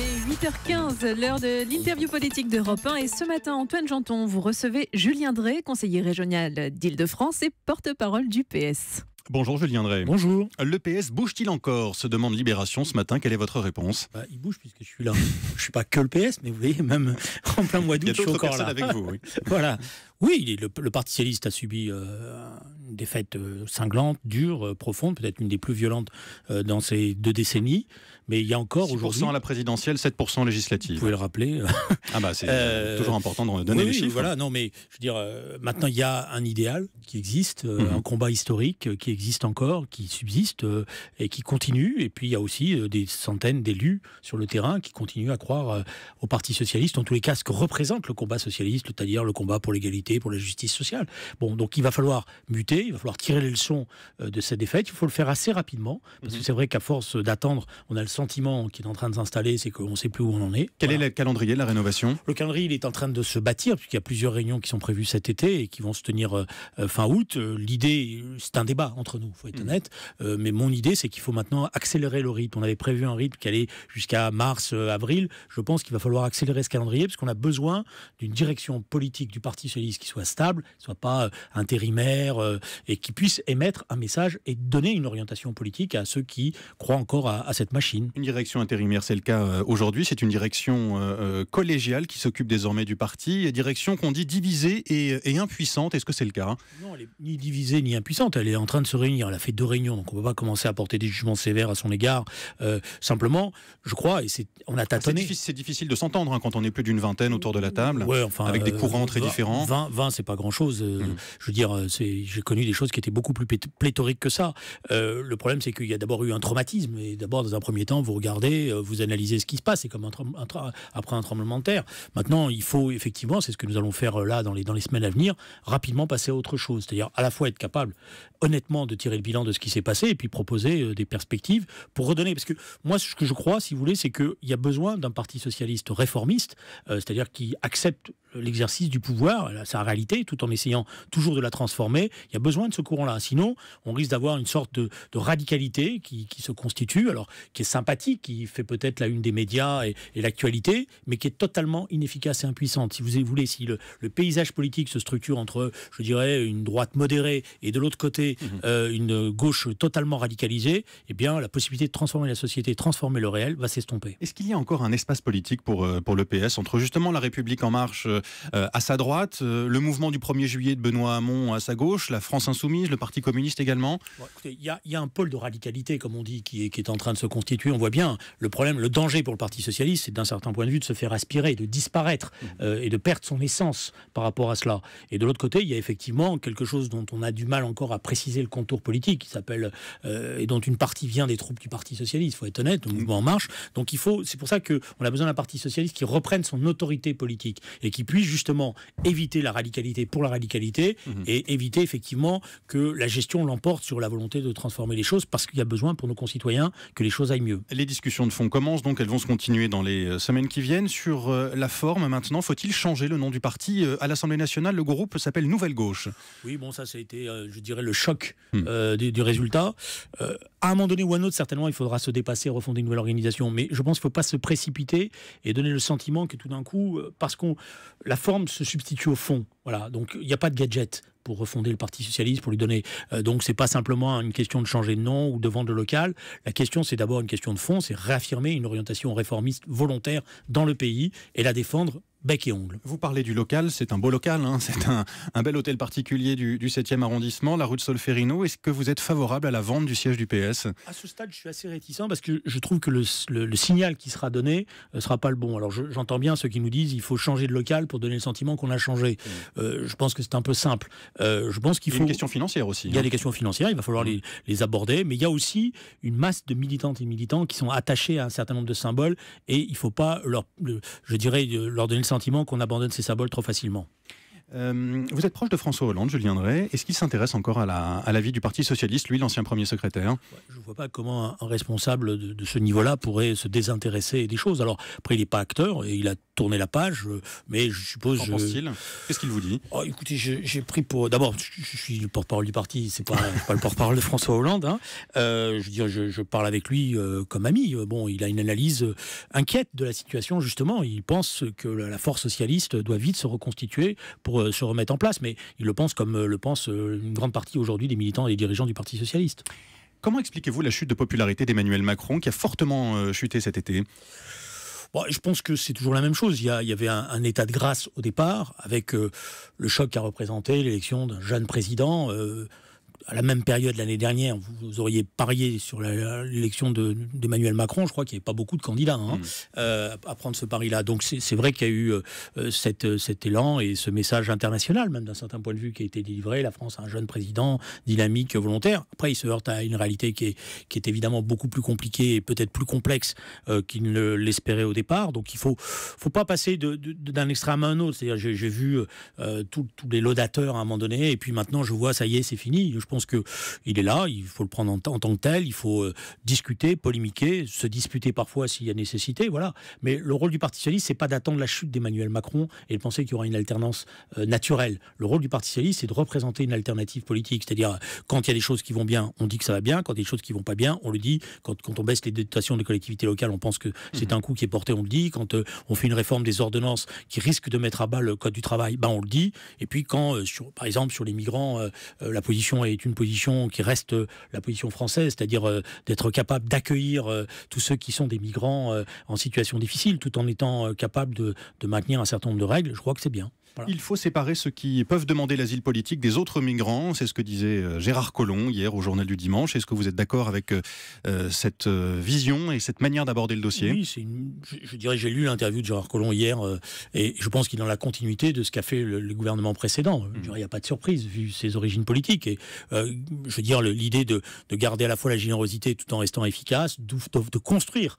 8h15, l'heure de l'interview politique d'Europe 1. Et ce matin, Antoine Janton, vous recevez Julien Drey, conseiller régional d'Île-de-France et porte-parole du PS. Bonjour Julien Drey. Bonjour. Le PS bouge-t-il encore, se demande Libération ce matin. Quelle est votre réponse? Il bouge puisque je suis là. Je ne suis pas que le PS, mais vous voyez, même en plein mois d'août, je suis encore là. avec vous. Oui. Voilà. Oui, le Parti socialiste a subi une défaite cinglante, dure, profonde, peut-être une des plus violentes dans ces 2 décennies. Mais il y a encore aujourd'hui... 6% à la présidentielle, 7% législative. Vous pouvez le rappeler. C'est toujours important de donner les chiffres. Voilà, non, mais je veux dire, maintenant il y a un idéal qui existe, un combat historique qui existe encore, qui subsiste et qui continue. Et puis il y a aussi des centaines d'élus sur le terrain qui continuent à croire au Parti socialiste, en tous les cas ce que représente le combat socialiste, c'est-à-dire le combat pour l'égalité, pour la justice sociale. Bon, donc il va falloir muter, il va falloir tirer les leçons de cette défaite. Il faut le faire assez rapidement, parce que c'est vrai qu'à force d'attendre, on a le sentiment qui est en train de s'installer, c'est qu'on ne sait plus où on en est. Quel est le calendrier de la rénovation? Le calendrier, il est en train de se bâtir, puisqu'il y a plusieurs réunions qui sont prévues cet été et qui vont se tenir fin août. L'idée, c'est un débat entre nous, il faut être honnête, mais mon idée, c'est qu'il faut maintenant accélérer le rythme. On avait prévu un rythme qui allait jusqu'à mars, avril. Je pense qu'il va falloir accélérer ce calendrier, parce qu'on a besoin d'une direction politique du Parti socialiste qui soit stable, qui ne soit pas intérimaire, et qui puisse émettre un message et donner une orientation politique à ceux qui croient encore à cette machine. Une direction intérimaire, c'est le cas aujourd'hui. C'est une direction collégiale qui s'occupe désormais du parti. Une direction qu'on dit divisée et impuissante. Est-ce que c'est le cas? Non, elle n'est ni divisée ni impuissante. Elle est en train de se réunir. Elle a fait 2 réunions, donc on ne peut pas commencer à porter des jugements sévères à son égard. Simplement, je crois, et on a tâtonné. C'est difficile de s'entendre quand on est plus d'une vingtaine autour de la table, avec des courants très différents. 20, c'est pas grand-chose. Je veux dire, j'ai connu des choses qui étaient beaucoup plus pléthoriques que ça. Le problème, c'est qu'il y a d'abord eu un traumatisme. Et d'abord, dans un premier temps, vous regardez, vous analysez ce qui se passe. C'est comme après un tremblement de terre. Maintenant, il faut effectivement, c'est ce que nous allons faire là dans les semaines à venir, rapidement passer à autre chose. C'est-à-dire à la fois être capable, honnêtement, de tirer le bilan de ce qui s'est passé et puis proposer des perspectives pour redonner. Parce que moi, ce que je crois, si vous voulez, c'est qu'il y a besoin d'un parti socialiste réformiste, c'est-à-dire qui accepte l'exercice du pouvoir, sa réalité, tout en essayant toujours de la transformer. Il y a besoin de ce courant-là. Sinon, on risque d'avoir une sorte de radicalité qui se constitue, alors qui est sympathique, qui fait peut-être la une des médias et l'actualité, mais qui est totalement inefficace et impuissante. Si vous voulez, si le paysage politique se structure entre, je dirais, une droite modérée et de l'autre côté, une gauche totalement radicalisée, eh bien, la possibilité de transformer la société, transformer le réel, va s'estomper. Est-ce qu'il y a encore un espace politique pour le PS, entre justement la République En Marche à sa droite, le mouvement du 1er juillet de Benoît Hamon à sa gauche, la France Insoumise, le Parti communiste également? Écoutez, il y a un pôle de radicalité, comme on dit, qui est en train de se constituer. On voit bien le problème, le danger pour le Parti socialiste, c'est d'un certain point de vue de se faire aspirer, de disparaître et de perdre son essence par rapport à cela. Et de l'autre côté, il y a effectivement quelque chose dont on a du mal encore à préciser le contour politique, qui s'appelle et dont une partie vient des troupes du Parti socialiste. Il faut être honnête, le mouvement En Marche. Donc c'est pour ça qu'on a besoin d'un Parti socialiste qui reprenne son autorité politique et qui puisse justement éviter la radicalité pour la radicalité et éviter effectivement que la gestion l'emporte sur la volonté de transformer les choses, parce qu'il y a besoin pour nos concitoyens que les choses aillent mieux. Les discussions de fond commencent, donc elles vont se continuer dans les semaines qui viennent. Sur la forme maintenant, faut-il changer le nom du parti? À l'Assemblée nationale, le groupe s'appelle Nouvelle Gauche. Oui, bon, ça a été, je dirais, le choc du résultat. À un moment donné ou à un autre, certainement, il faudra se dépasser, refonder une nouvelle organisation. Mais je pense qu'il ne faut pas se précipiter et donner le sentiment que tout d'un coup, parce que la forme se substitue au fond. Voilà, donc il n'y a pas de gadget pour refonder le Parti socialiste, pour lui donner... donc c'est pas simplement une question de changer de nom ou de vendre le local. La question, c'est d'abord une question de fond, c'est réaffirmer une orientation réformiste volontaire dans le pays et la défendre bec et ongle. Vous parlez du local, c'est un beau local, c'est un bel hôtel particulier du 7e arrondissement, la rue de Solferino. Est-ce que vous êtes favorable à la vente du siège du PS? À ce stade, je suis assez réticent parce que je trouve que le signal qui sera donné ne sera pas le bon. Alors j'entends bien ceux qui nous disent qu'il faut changer de local pour donner le sentiment qu'on a changé. Je pense que c'est un peu simple. Je pense qu'il faut... Il y a une question financière aussi. Il y a des questions financières, il va falloir les aborder, mais il y a aussi une masse de militantes et militants qui sont attachés à un certain nombre de symboles et il ne faut pas leur donner le sentiment qu'on abandonne ces symboles trop facilement. Vous êtes proche de François Hollande, Julien Drey. Est-ce qu'il s'intéresse encore à la vie du Parti socialiste, lui, l'ancien premier secrétaire? Je ne vois pas comment un responsable de ce niveau-là pourrait se désintéresser des choses. Alors, après, il n'est pas acteur et il a tourner la page, mais je suppose... Qu'en pense-t-il ? Qu'est-ce qu'il vous dit ? Écoutez, j'ai pris pour... D'abord, je suis le porte-parole du parti, c'est pas le porte-parole de François Hollande. Hein. Je veux dire, je parle avec lui comme ami. Bon, il a une analyse inquiète de la situation, justement. Il pense que la force socialiste doit vite se reconstituer pour se remettre en place, mais il le pense comme le pense une grande partie aujourd'hui des militants et des dirigeants du Parti socialiste. Comment expliquez-vous la chute de popularité d'Emmanuel Macron, qui a fortement chuté cet été ? Bon, je pense que c'est toujours la même chose. Il y avait un état de grâce au départ, avec le choc qu'a représenté l'élection d'un jeune président. À la même période l'année dernière, vous auriez parié sur l'élection d'Emmanuel Macron. Je crois qu'il n'y avait pas beaucoup de candidats à prendre ce pari-là. Donc c'est vrai qu'il y a eu cet élan et ce message international, même d'un certain point de vue, qui a été délivré. La France a un jeune président dynamique, volontaire. Après, il se heurte à une réalité qui est évidemment beaucoup plus compliquée et peut-être plus complexe qu'il ne l'espérait au départ. Donc il faut pas passer d'un extrême à un autre. C'est-à-dire, j'ai vu tous les laudateurs à un moment donné, et puis maintenant je vois, ça y est, c'est fini. Je pense qu'il est là, il faut le prendre en tant que tel, il faut discuter, polémiquer, se disputer parfois s'il y a nécessité, voilà. Mais le rôle du Parti socialiste, c'est pas d'attendre la chute d'Emmanuel Macron et de penser qu'il y aura une alternance naturelle. Le rôle du Parti socialiste, c'est de représenter une alternative politique, c'est-à-dire quand il y a des choses qui vont bien, on dit que ça va bien, quand il y a des choses qui vont pas bien, on le dit. Quand on baisse les dotations des collectivités locales, on pense que c'est un coup qui est porté, on le dit. Quand on fait une réforme des ordonnances qui risque de mettre à bas le code du travail, on le dit. Et puis quand, par exemple, sur les migrants, la position est une position qui reste la position française, c'est-à-dire d'être capable d'accueillir tous ceux qui sont des migrants en situation difficile, tout en étant capable de maintenir un certain nombre de règles, je crois que c'est bien. Voilà. Il faut séparer ceux qui peuvent demander l'asile politique des autres migrants, c'est ce que disait Gérard Collomb hier au Journal du Dimanche. Est-ce que vous êtes d'accord avec cette vision et cette manière d'aborder le dossier ? Oui, je dirais, j'ai lu l'interview de Gérard Collomb hier et je pense qu'il est dans la continuité de ce qu'a fait le gouvernement précédent. Il n'y a pas de surprise vu ses origines politiques. Et je veux dire, l'idée de garder à la fois la générosité tout en restant efficace, de construire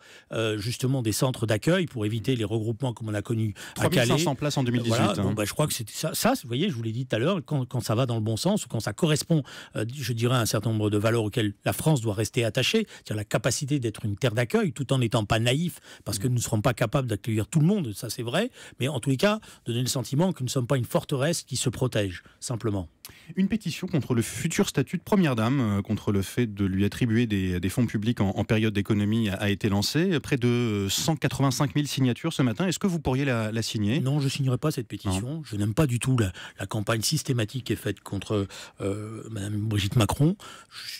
justement des centres d'accueil pour éviter les regroupements comme on a connu à Calais. 3500 places en 2018. Voilà, je crois que c'est ça, vous voyez, je vous l'ai dit tout à l'heure, quand ça va dans le bon sens, ou quand ça correspond, je dirais, à un certain nombre de valeurs auxquelles la France doit rester attachée, c'est-à-dire la capacité d'être une terre d'accueil, tout en n'étant pas naïf, parce que nous ne serons pas capables d'accueillir tout le monde, ça c'est vrai, mais en tous les cas, donner le sentiment que nous ne sommes pas une forteresse qui se protège, simplement. Une pétition contre le futur statut de première dame, contre le fait de lui attribuer des fonds publics en période d'économie, a été lancée. Près de 185 000 signatures ce matin. Est-ce que vous pourriez la signer ? Non, je ne signerai pas cette pétition. Non. Je n'aime pas du tout la campagne systématique qui est faite contre Mme Brigitte Macron.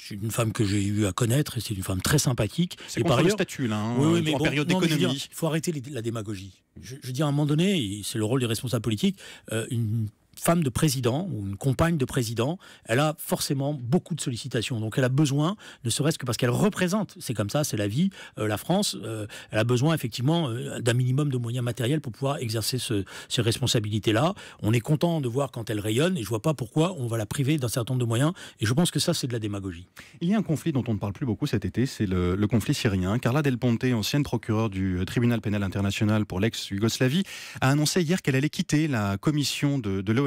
C'est une femme que j'ai eu à connaître et c'est une femme très sympathique. C'est contre le statut, là, en période d'économie. Il faut arrêter la démagogie. Je veux dire, à un moment donné, et c'est le rôle des responsables politiques, une femme de président ou une compagne de président, elle a forcément beaucoup de sollicitations. Donc elle a besoin, ne serait-ce que parce qu'elle représente, c'est comme ça, c'est la vie, la France, elle a besoin effectivement d'un minimum de moyens matériels pour pouvoir exercer ces responsabilités-là. On est content de voir quand elle rayonne et je ne vois pas pourquoi on va la priver d'un certain nombre de moyens. Et je pense que ça, c'est de la démagogie. Il y a un conflit dont on ne parle plus beaucoup cet été, c'est le conflit syrien. Carla Del Ponte, ancienne procureure du tribunal pénal international pour l'ex-Yougoslavie, a annoncé hier qu'elle allait quitter la commission de l'ONU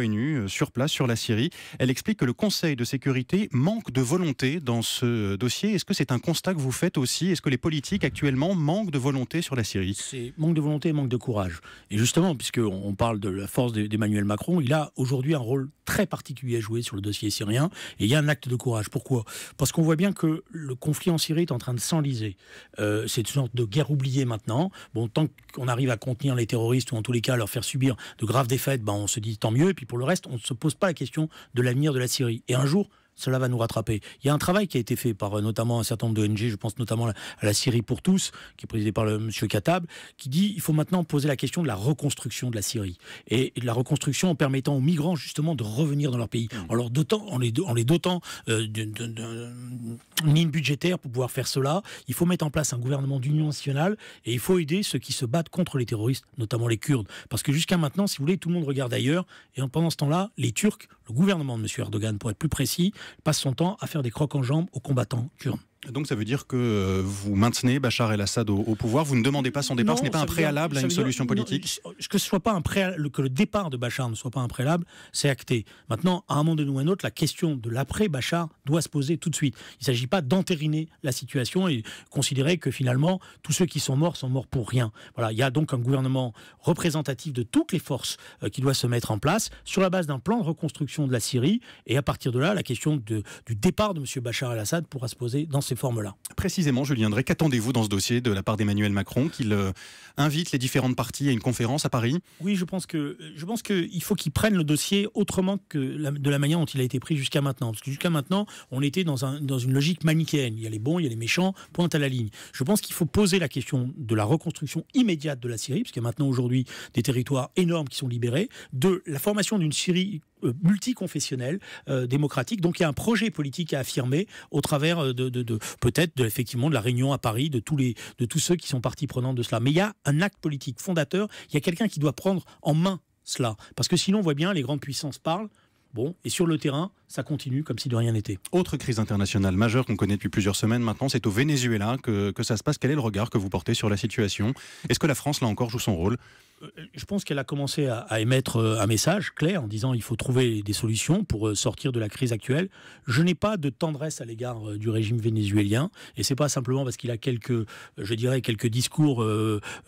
sur place, sur la Syrie. Elle explique que le Conseil de sécurité manque de volonté dans ce dossier. Est-ce que c'est un constat que vous faites aussi ? Est-ce que les politiques actuellement manquent de volonté sur la Syrie ? C'est manque de volonté et manque de courage. Et justement, puisqu'on parle de la force d'Emmanuel Macron, il a aujourd'hui un rôle très particulier à jouer sur le dossier syrien. Et il y a un acte de courage. Pourquoi ? Parce qu'on voit bien que le conflit en Syrie est en train de s'enliser. C'est une sorte de guerre oubliée maintenant. Bon, tant qu'on arrive à contenir les terroristes ou en tous les cas leur faire subir de graves défaites, on se dit tant mieux. Et puis pour le reste, on ne se pose pas la question de l'avenir de la Syrie. Et un jour, cela va nous rattraper. Il y a un travail qui a été fait par notamment un certain nombre d'ONG, je pense notamment à la Syrie pour tous, qui est présidée par M. Katab, qui dit qu'il faut maintenant poser la question de la reconstruction de la Syrie. Et de la reconstruction en permettant aux migrants justement de revenir dans leur pays, en les dotant d'une ligne budgétaire pour pouvoir faire cela. Il faut mettre en place un gouvernement d'union nationale et il faut aider ceux qui se battent contre les terroristes, notamment les Kurdes. Parce que jusqu'à maintenant, si vous voulez, tout le monde regarde ailleurs. Et pendant ce temps-là, les Turcs, le gouvernement de M. Erdogan, pour être plus précis, passe son temps à faire des crocs en jambes aux combattants kurdes. Donc ça veut dire que vous maintenez Bachar el-Assad au pouvoir, vous ne demandez pas son départ, ce n'est pas un préalable à une solution politique? Que ce soit pas un préalable, que le départ de Bachar ne soit pas un préalable, c'est acté. Maintenant, à un moment donné ou à un autre, la question de l'après-Bachar doit se poser tout de suite. Il ne s'agit pas d'entériner la situation et considérer que finalement, tous ceux qui sont morts pour rien. Voilà, il y a donc un gouvernement représentatif de toutes les forces qui doit se mettre en place sur la base d'un plan de reconstruction de la Syrie. Et à partir de là, la question du départ de M. Bachar el-Assad pourra se poser dans ces formes-là. Précisément, Julien Drey, qu'attendez-vous dans ce dossier de la part d'Emmanuel Macron, qu'il invite les différentes parties à une conférence à Paris? Oui, je pense qu'il faut qu'il prenne le dossier autrement que de la manière dont il a été pris jusqu'à maintenant. Parce que jusqu'à maintenant, on était dans une logique manichéenne. Il y a les bons, il y a les méchants, pointe à la ligne. Je pense qu'il faut poser la question de la reconstruction immédiate de la Syrie, parce qu'il y a maintenant aujourd'hui des territoires énormes qui sont libérés, de la formation d'une Syrie multiconfessionnelle, démocratique. Donc il y a un projet politique à affirmer au travers peut-être effectivement de la réunion à Paris de tous ceux qui sont partie prenante de cela. Mais il y a un acte politique fondateur, il y a quelqu'un qui doit prendre en main cela. Parce que sinon on voit bien, les grandes puissances parlent, et sur le terrain, ça continue comme si de rien n'était. Autre crise internationale majeure qu'on connaît depuis plusieurs semaines maintenant, c'est au Venezuela que ça se passe. Quel est le regard que vous portez sur la situation? Est-ce que la France, là encore, joue son rôle? Je pense qu'elle a commencé à émettre un message clair en disant il faut trouver des solutions pour sortir de la crise actuelle. Je n'ai pas de tendresse à l'égard du régime vénézuélien, et c'est pas simplement parce qu'il a quelques discours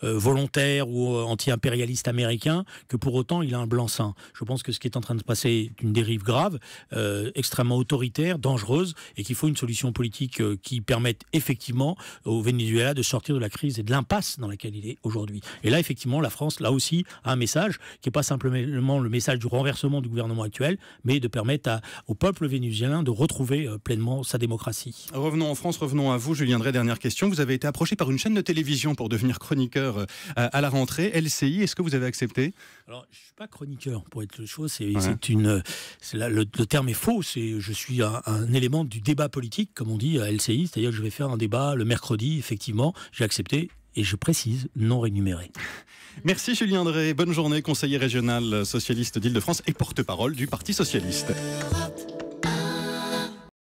volontaires ou anti-impérialistes américains que pour autant il a un blanc-seing. Je pense que ce qui est en train de se passer est une dérive grave, extrêmement autoritaire, dangereuse, et qu'il faut une solution politique qui permette effectivement au Venezuela de sortir de la crise et de l'impasse dans laquelle il est aujourd'hui. Et là, effectivement, la France, là aussi, a un message qui n'est pas simplement le message du renversement du gouvernement actuel, mais de permettre au peuple vénézuélien de retrouver pleinement sa démocratie. Revenons en France, revenons à vous, Julien Drey. Dernière question. Vous avez été approché par une chaîne de télévision pour devenir chroniqueur à la rentrée. LCI, est-ce que vous avez accepté? Alors, je ne suis pas chroniqueur, pour être chose. Le terme est faux. Je suis un élément du débat politique, comme on dit à LCI, c'est-à-dire que je vais faire un débat le mercredi, effectivement. J'ai accepté. Et je précise, non rémunéré. Merci Julien Drey, bonne journée, conseiller régional socialiste d'Île-de-France et porte-parole du Parti socialiste.